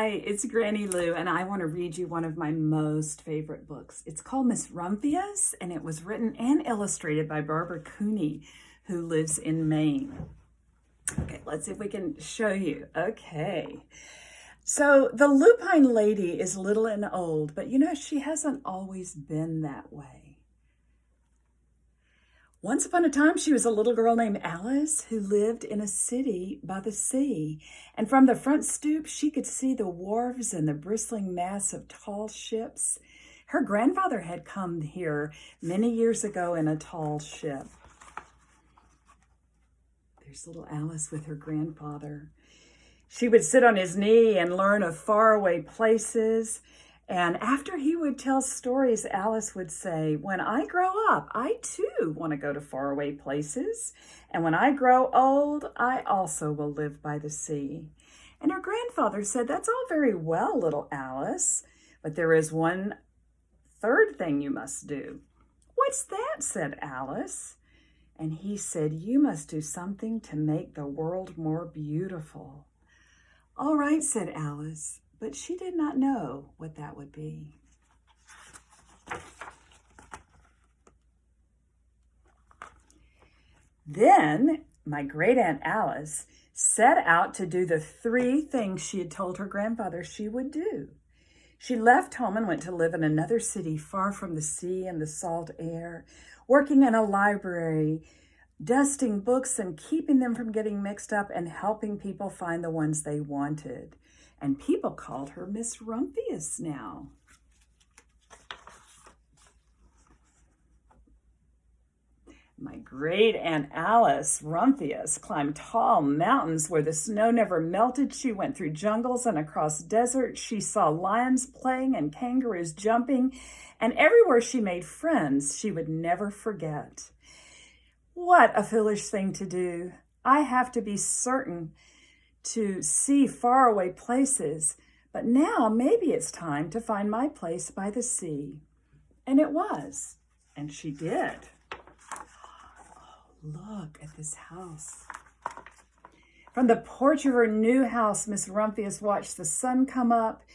Hi, it's GrannyLu, and I want to read you one of my most favorite books. It's called Miss Rumphius, and it was written and illustrated by Barbara Cooney, who lives in Maine. Okay, let's see if we can show you. Okay. So the lupine lady is little and old, but you know, she hasn't always been that way. Once upon a time, she was a little girl named Alice who lived in a city by the sea. And from the front stoop, she could see the wharves and the bristling mass of tall ships. Her grandfather had come here many years ago in a tall ship. There's little Alice with her grandfather. She would sit on his knee and learn of faraway places. And after he would tell stories, Alice would say, "When I grow up, I too want to go to faraway places. And when I grow old, I also will live by the sea." And her grandfather said, "That's all very well, little Alice, but there is one third thing you must do." "What's that?" said Alice. And he said, "You must do something to make the world more beautiful." "All right," said Alice. But she did not know what that would be. Then my great aunt Alice set out to do the 3 things she had told her grandfather she would do. She left home and went to live in another city far from the sea and the salt air, working in a library, dusting books and keeping them from getting mixed up and helping people find the ones they wanted. And people called her Miss Rumphius now. My great Aunt Alice Rumphius climbed tall mountains where the snow never melted. She went through jungles and across deserts. She saw lions playing and kangaroos jumping. And everywhere she made friends she would never forget. What a foolish thing to do. I have to be certain to see faraway places, but now maybe it's time to find my place by the sea. And it was, and she did. Oh, look at this house. From the porch of her new house, Miss Rumphius watched the sun come up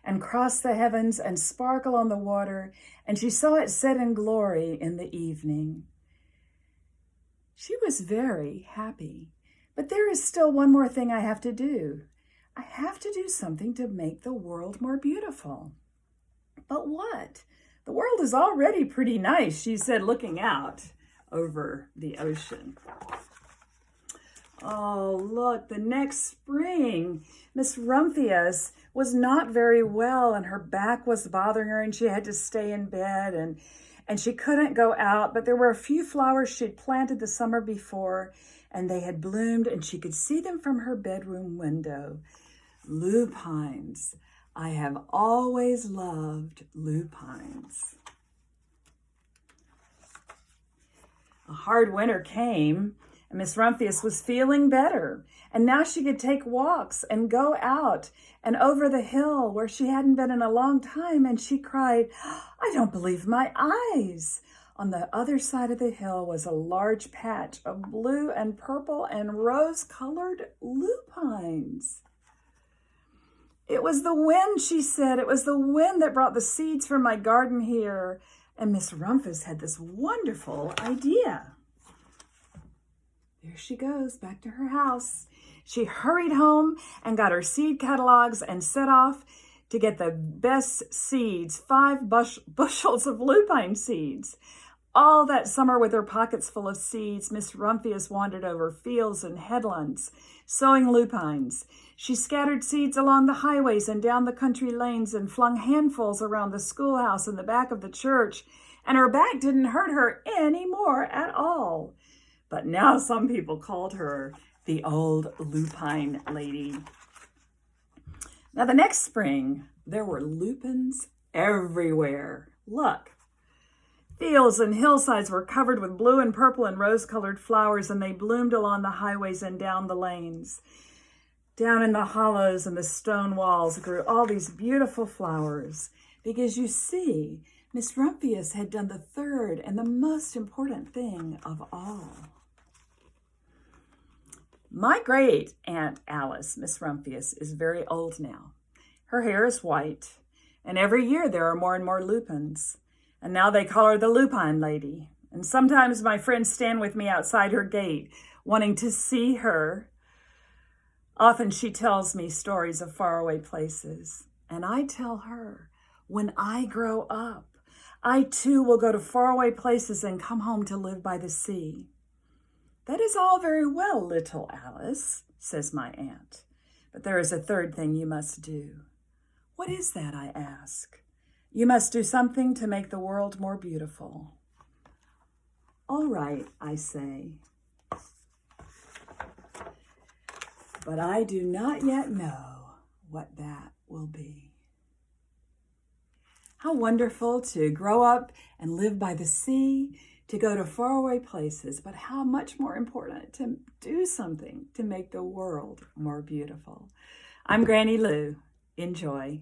and cross the heavens and sparkle on the water, and she saw it set in glory in the evening. She was very happy. But there is still one more thing I have to do. I have to do something to make the world more beautiful. But what? The world is already pretty nice, she said, looking out over the ocean. Oh, look, the next spring, Miss Rumphius was not very well and her back was bothering her and she had to stay in bed and she couldn't go out, but there were a few flowers she'd planted the summer before and they had bloomed and she could see them from her bedroom window. Lupines. I have always loved lupines. A hard winter came and Miss Rumphius was feeling better. And now she could take walks and go out and over the hill where she hadn't been in a long time. And she cried, "I don't believe my eyes." On the other side of the hill was a large patch of blue and purple and rose-colored lupines. "It was the wind," she said. "It was the wind that brought the seeds from my garden here." And Miss Rumphius had this wonderful idea. There she goes, back to her house. She hurried home and got her seed catalogs and set off to get the best seeds, 5 bushels of lupine seeds. All that summer with her pockets full of seeds, Miss Rumphius wandered over fields and headlands, sowing lupines. She scattered seeds along the highways and down the country lanes and flung handfuls around the schoolhouse and the back of the church, and her back didn't hurt her any more at all. But now some people called her the old lupine lady. Now the next spring, there were lupins everywhere. Look. Fields and hillsides were covered with blue and purple and rose-colored flowers, and they bloomed along the highways and down the lanes. Down in the hollows and the stone walls grew all these beautiful flowers, because you see, Miss Rumphius had done the third and the most important thing of all. My great Aunt Alice, Miss Rumphius, is very old now, Her hair is white, and every year there are more and more lupins. And now they call her the Lupine Lady. And sometimes my friends stand with me outside her gate, wanting to see her. Often she tells me stories of faraway places, and I tell her, when I grow up, I too will go to faraway places and come home to live by the sea. That is all very well, little Alice, says my aunt, but there is a third thing you must do. What is that, I ask. You must do something to make the world more beautiful. All right, I say. But I do not yet know what that will be. How wonderful to grow up and live by the sea, to go to faraway places, but how much more important to do something to make the world more beautiful. I'm GrannyLu. Enjoy.